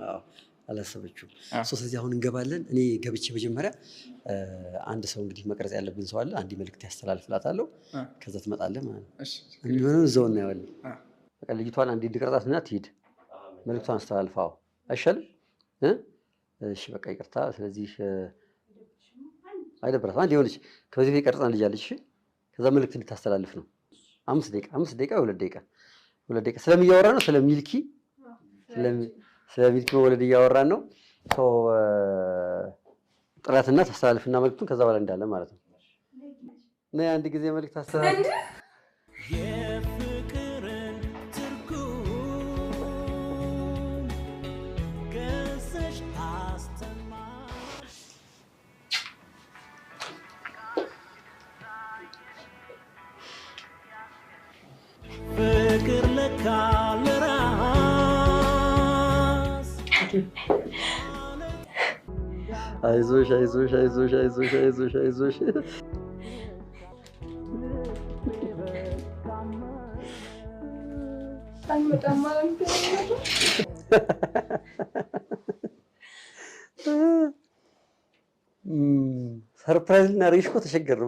አዎ አላሰበችውም። ስለዚህ አሁን እንገባለን። እኔ ገብቼ መጀመሪያ አንድ ሰው እንግዲህ መቅረጽ ያለብን ሰው አለ። አንድ መልእክት ያስተላልፍላታለሁ። ከዛ ትመጣለህ ማለት ነው። የሚሆነውን እዛው እናየዋለን። በቃ ልጅቷን አንዴ እንድቀርጻትና ትሄድ መልእክቷን አስተላልፋው አይሻልም? እሺ በቃ ይቅርታ። ስለዚህ አይደብራትም። አንድ የሆነች ከዚህ በፊት ቀርጻን ልጅ አለች። ከዛ መልእክት እንድታስተላልፍ ነው። 5 ደቂቃ 2 ደቂቃ ስለሚያወራ ነው። ስለሚልኪ መወለድ እያወራን ነው። ጥራትና ታስተላልፍና መልእክቱን ከዛ በኋላ እንዳለ ማለት ነው። እና አንድ ጊዜ መልእክት አስተላልፍ የፍቅርን ትርጉም ገሰሽ አስተማር ፍቅር ለካ ለራስ አይዞሽ ሰርፕራይዝ እና ሪስኮ ተሸገር